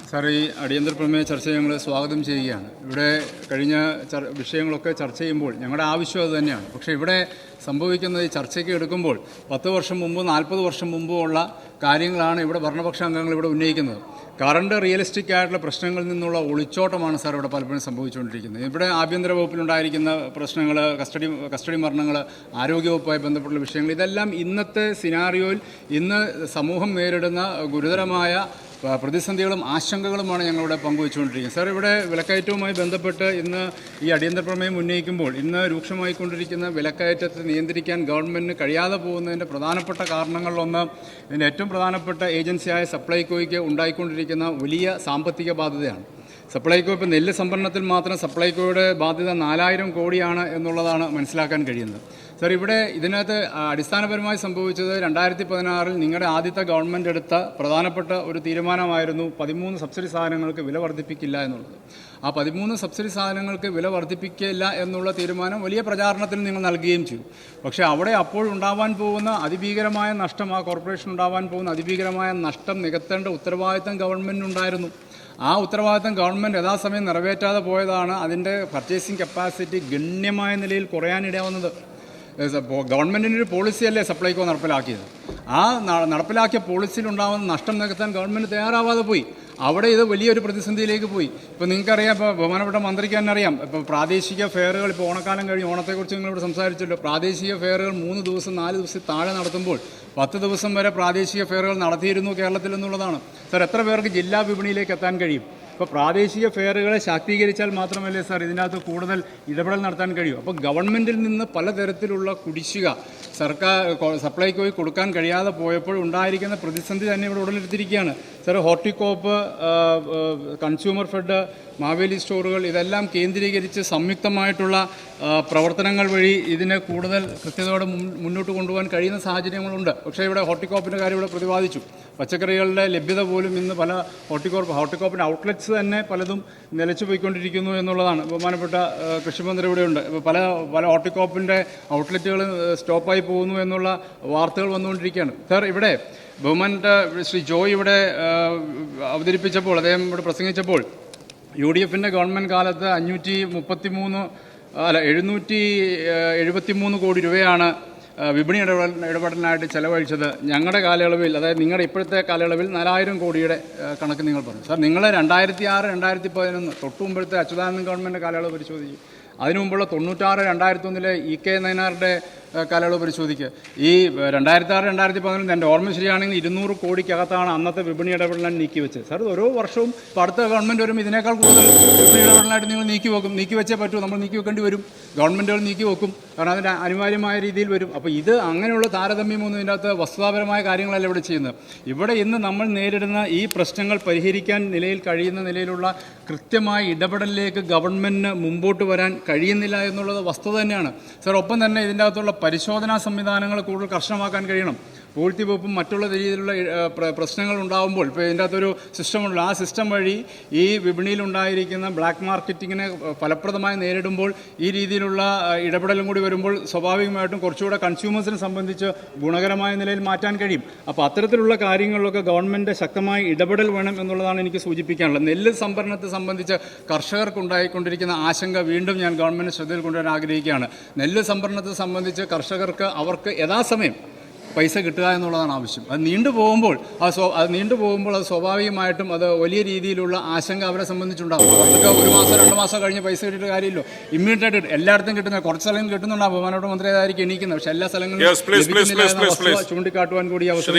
Sir, ഈ അടിയന്തര പ്രമേയ ചർച്ച ഞങ്ങൾ സ്വാഗതം ചെയ്യുകയാണ്. ഇവിടെ കഴിഞ്ഞ വിഷയങ്ങളൊക്കെ ചർച്ച ചെയ്യുമ്പോൾ ഞങ്ങളുടെ ആവശ്യം അത് തന്നെയാണ്. പക്ഷേ ഇവിടെ സംഭവിക്കുന്നത് ഈ ചർച്ചയ്ക്ക് എടുക്കുമ്പോൾ 10 വർഷം മുമ്പ് 40 വർഷം മുമ്പ് ഉള്ള കാര്യങ്ങളാണ് ഇവിടെ ഭരണപക്ഷ അംഗങ്ങൾ ഇവിടെ ഉന്നയിക്കുന്നത്. കറണ്ട് റിയലിസ്റ്റിക് ആയിട്ടുള്ള പ്രശ്നങ്ങളിൽ നിന്നുള്ള ഒളിച്ചോട്ടമാണ് സാർ ഇവിടെ പലപ്പോഴും സംഭവിച്ചുകൊണ്ടിരിക്കുന്നത്. ഇവിടെ ആഭ്യന്തര വകുപ്പിലുണ്ടായിരിക്കുന്ന പ്രശ്നങ്ങൾ, കസ്റ്റഡി മരണങ്ങൾ, ആരോഗ്യവകുപ്പുമായി ബന്ധപ്പെട്ടുള്ള വിഷയങ്ങൾ, ഇതെല്ലാം ഇന്നത്തെ സിനാറിയോയിൽ ഇന്ന് സമൂഹം നേരിടുന്ന ഗുരുതരമായ പ്രതിസന്ധികളും ആശങ്കകളുമാണ് ഞങ്ങളിവിടെ പങ്കുവെച്ചുകൊണ്ടിരിക്കുന്നത്. സാർ, ഇവിടെ വിലക്കയറ്റവുമായി ബന്ധപ്പെട്ട് ഇന്ന് ഈ അടിയന്തര പ്രമേയം ഉന്നയിക്കുമ്പോൾ ഇന്ന് രൂക്ഷമായിക്കൊണ്ടിരിക്കുന്ന വിലക്കയറ്റത്തെ നിയന്ത്രിക്കാൻ ഗവൺമെൻറ്റിന് കഴിയാതെ പോകുന്നതിൻ്റെ പ്രധാനപ്പെട്ട കാരണങ്ങളിലൊന്ന് ഇതിൻ്റെ ഏറ്റവും പ്രധാനപ്പെട്ട ഏജൻസിയായ സപ്ലൈകോയ്ക്ക് ഉണ്ടായിക്കൊണ്ടിരിക്കുന്ന വലിയ സാമ്പത്തിക ബാധ്യതയാണ്. സപ്ലൈകോ ഇപ്പോൾ നെല്ല് സംഭരണത്തിൽ മാത്രം സപ്ലൈകോയുടെ ബാധ്യത 4000 കോടിയാണ് എന്നുള്ളതാണ് മനസ്സിലാക്കാൻ കഴിയുന്നത്. സാർ, ഇവിടെ ഇതിനകത്ത് അടിസ്ഥാനപരമായി സംഭവിച്ചത് 2016 നിങ്ങളുടെ ആദ്യത്തെ ഗവൺമെൻറ് എടുത്ത പ്രധാനപ്പെട്ട ഒരു തീരുമാനമായിരുന്നു 13 സബ്സിഡി സാധനങ്ങൾക്ക് വില വർദ്ധിപ്പിക്കില്ല എന്നുള്ളത്. ആ 13 സബ്സിഡി സാധനങ്ങൾക്ക് വില വർദ്ധിപ്പിക്കില്ല എന്നുള്ള തീരുമാനം വലിയ പ്രചാരണത്തിൽ നിങ്ങൾ നൽകുകയും ചെയ്തു. പക്ഷേ അവിടെ അപ്പോഴുണ്ടാവാൻ പോകുന്ന അതിഭീകരമായ നഷ്ടം, ആ കോർപ്പറേഷൻ ഉണ്ടാവാൻ പോകുന്ന അതിഭീകരമായ നഷ്ടം നികത്തേണ്ട ഉത്തരവാദിത്തം ഗവൺമെൻറ്റിനുണ്ടായിരുന്നു. ആ ഉത്തരവാദിത്തം ഗവൺമെൻറ് യഥാസമയം നിറവേറ്റാതെ പോയതാണ് അതിൻ്റെ പർച്ചേസിംഗ് കപ്പാസിറ്റി ഗണ്യമായ നിലയിൽ കുറയാനിടയാവുന്നത്. ഗവൺമെൻറ്റിൻ്റെ ഒരു പോളിസിയല്ലേ സപ്ലൈകോ നടപ്പിലാക്കിയത്. ആ നടപ്പിലാക്കിയ പോളിസിയിലുണ്ടാകുന്ന നഷ്ടം നികത്താൻ ഗവൺമെൻറ് തയ്യാറാവാതെ പോയി. അവിടെ ഇത് വലിയൊരു പ്രതിസന്ധിയിലേക്ക് പോയി. ഇപ്പോൾ നിങ്ങൾക്കറിയാം, ഇപ്പോൾ ബഹുമാനപ്പെട്ട മന്ത്രിക്ക് തന്നെ അറിയാം, ഇപ്പോൾ പ്രാദേശിക ഫെയറുകൾ, ഇപ്പോൾ ഓണക്കാലം കഴിഞ്ഞ് ഓണത്തെക്കുറിച്ച് നിങ്ങളിവിടെ സംസാരിച്ചല്ലോ. പ്രാദേശിക ഫെയറുകൾ 3 ദിവസം 4 ദിവസം താഴെ നടത്തുമ്പോൾ 10 ദിവസം വരെ പ്രാദേശിക ഫെയറുകൾ നടത്തിയിരുന്നു കേരളത്തിൽ എന്നുള്ളതാണ്. സാർ, എത്ര പേർക്ക് ജില്ലാ വിപണിയിലേക്ക് എത്താൻ കഴിയും? ഇപ്പോൾ പ്രാദേശിക ഫെയറുകളെ ശാക്തീകരിച്ചാൽ മാത്രമല്ലേ സാർ ഇതിനകത്ത് കൂടുതൽ ഇടപെടൽ നടത്താൻ കഴിയും. അപ്പോൾ ഗവൺമെൻറ്റിൽ നിന്ന് പലതരത്തിലുള്ള കുടിശ്ശിക സപ്ലൈകോയ്ക്ക് കൊടുക്കാൻ കഴിയാതെ പോയപ്പോൾ ഉണ്ടായിരിക്കുന്ന പ്രതിസന്ധി തന്നെ ഇവിടെ ഉടലെടുത്തിരിക്കുകയാണ്. സാർ, ഹോർട്ടികോപ്പ്, കൺസ്യൂമർ ഫെഡ്, മാവേലി സ്റ്റോറുകൾ, ഇതെല്ലാം കേന്ദ്രീകരിച്ച് സംയുക്തമായിട്ടുള്ള പ്രവർത്തനങ്ങൾ വഴി ഇതിനെ കൂടുതൽ കൃത്യതയോടെ മുന്നോട്ട് കൊണ്ടുപോകാൻ കഴിയുന്ന സാഹചര്യങ്ങളുണ്ട്. പക്ഷേ ഇവിടെ ഹോർട്ടികോപ്പിൻ്റെ കാര്യം ഇവിടെ പ്രതിപാദിച്ചു. പച്ചക്കറികളുടെ ലഭ്യത പോലും ഇന്ന് പല ഹോർട്ടികോപ്പിൻ്റെ ഔട്ട്ലെറ്റ്സ് തന്നെ പലതും നിലച്ചു പോയിക്കൊണ്ടിരിക്കുന്നു എന്നുള്ളതാണ്. ബഹുമാനപ്പെട്ട കൃഷിമന്ത്രി ഇവിടെയുണ്ട്. പല ഹോർട്ടികോപ്പിൻ്റെ ഔട്ട്ലെറ്റുകൾ സ്റ്റോപ്പായി പോകുന്നു എന്നുള്ള വാർത്തകൾ വന്നുകൊണ്ടിരിക്കുകയാണ്. സാർ, ഇവിടെ ബഹുമാനപ്പെട്ട ശ്രീ ജോയ് ഇവിടെ അവതരിപ്പിച്ചപ്പോൾ, അദ്ദേഹം ഇവിടെ പ്രസംഗിച്ചപ്പോൾ UDFൻ്റെ ഗവൺമെൻറ് കാലത്ത് 773 കോടി രൂപയാണ് വിപണി ഇടപെടലിനായിട്ട് ചെലവഴിച്ചത്. ഞങ്ങളുടെ കാലയളവിൽ, അതായത് നിങ്ങളുടെ ഇപ്പോഴത്തെ കാലയളവിൽ 4000 കോടിയുടെ കണക്ക് നിങ്ങൾ പറഞ്ഞു. സാർ, നിങ്ങൾ 2006, 2011 തൊട്ടു മുമ്പത്തെ അച്യുതാനന്ദൻ ഗവൺമെൻറ് കാലയളവ് പരിശോധിക്കും. അതിനു മുമ്പുള്ള 96, 2001 EK നയനാരുടെ കാലയളവ് പരിശോധിക്കുക. ഈ 2006, 2011 എൻ്റെ ഓർമ്മ ശരിയാണെങ്കിൽ 200 കോടിക്കകത്താണ് അന്നത്തെ വിപണി ഇടപെടലാൻ നീക്കിവെച്ചത്. സാർ, ഓരോ വർഷവും ഇപ്പോൾ അടുത്ത ഗവൺമെൻറ് വരുമ്പോൾ ഇതിനേക്കാൾ കൂടുതൽ വിപണി ഇടപെടലായിട്ട് നിങ്ങൾ നീക്കിവെച്ചേ പറ്റൂ. നമ്മൾ നീക്കി വെക്കേണ്ടി വരും, ഗവൺമെൻറ്റുകൾ നീക്കി വെക്കും. കാരണം അതിൻ്റെ അനിവാര്യമായ രീതിയിൽ വരും. അപ്പോൾ ഇത് അങ്ങനെയുള്ള താരതമ്യമൊന്നും ഇതിൻ്റെ അകത്ത് വസ്തുതാപരമായ കാര്യങ്ങളല്ല ഇവിടെ ചെയ്യുന്നത്. ഇവിടെ ഇന്ന് നമ്മൾ നേരിടുന്ന ഈ പ്രശ്നങ്ങൾ പരിഹരിക്കാൻ കഴിയുന്ന നിലയിലുള്ള കൃത്യമായ ഇടപെടലിലേക്ക് ഗവൺമെൻറ്റിന് മുമ്പോട്ട് വരാൻ കഴിയുന്നില്ല എന്നുള്ളത് വസ്തുത തന്നെയാണ്. സാർ, ഒപ്പം തന്നെ ഇതിൻ്റെ അകത്തുള്ള പരിശോധനാ സംവിധാനങ്ങൾ കൂടുതൽ കർശനമാക്കാൻ കഴിയണം. പൂഴ്ത്തി വെപ്പും മറ്റുള്ള രീതിയിലുള്ള പ്രശ്നങ്ങൾ ഉണ്ടാകുമ്പോൾ ഇപ്പോൾ ഇതിൻ്റെ അകത്തൊരു സിസ്റ്റമുണ്ട്. ആ സിസ്റ്റം വഴി ഈ വിപണിയിലുണ്ടായിരിക്കുന്ന ബ്ലാക്ക് മാർക്കറ്റിങ്ങിനെ ഫലപ്രദമായി നേരിടുമ്പോൾ ഈ രീതിയിലുള്ള ഇടപെടലും കൂടി വരുമ്പോൾ സ്വാഭാവികമായിട്ടും കുറച്ചുകൂടെ കൺസ്യൂമേഴ്സിനെ സംബന്ധിച്ച് ഗുണകരമായ നിലയിൽ മാറ്റാൻ കഴിയും. അപ്പോൾ അത്തരത്തിലുള്ള കാര്യങ്ങളിലൊക്കെ ഗവൺമെൻറ് ശക്തമായി ഇടപെടൽ വേണം എന്നുള്ളതാണ് എനിക്ക് സൂചിപ്പിക്കാനുള്ളത്. നെല്ല് സംഭരണത്തെ സംബന്ധിച്ച് കർഷകർക്കുണ്ടായിക്കൊണ്ടിരിക്കുന്ന ആശങ്ക വീണ്ടും ഞാൻ ഗവൺമെൻറ് ശ്രദ്ധയിൽ കൊണ്ടുവരാൻ ആഗ്രഹിക്കുകയാണ്. നെല്ല് സംഭരണത്തെ സംബന്ധിച്ച് അവർക്ക് യഥാസമയം പൈസ കിട്ടുക എന്നുള്ളതാണ് ആവശ്യം. അത് നീണ്ടുപോകുമ്പോൾ അത് സ്വാഭാവികമായിട്ടും അത് വലിയ രീതിയിലുള്ള ആശങ്ക അവരെ സംബന്ധിച്ചുണ്ടാകും. അവർക്ക് 1 മാസം 2 മാസം കഴിഞ്ഞ് പൈസ കിട്ടിയിട്ട് കാര്യമില്ലോ. ഇമ്മീഡിയറ്റ് എല്ലായിടത്തും കിട്ടുന്ന, കുറച്ച് സ്ഥലങ്ങളിൽ കിട്ടുന്നുണ്ടാകും. ബഹുമാനപ്പെട്ട മന്ത്രി അതായിരിക്കും എണീക്കുന്നത്. പക്ഷേ എല്ലാ സ്ഥലങ്ങളിലും ചൂണ്ടിക്കാട്ടുവാൻ കൂടി അവസരം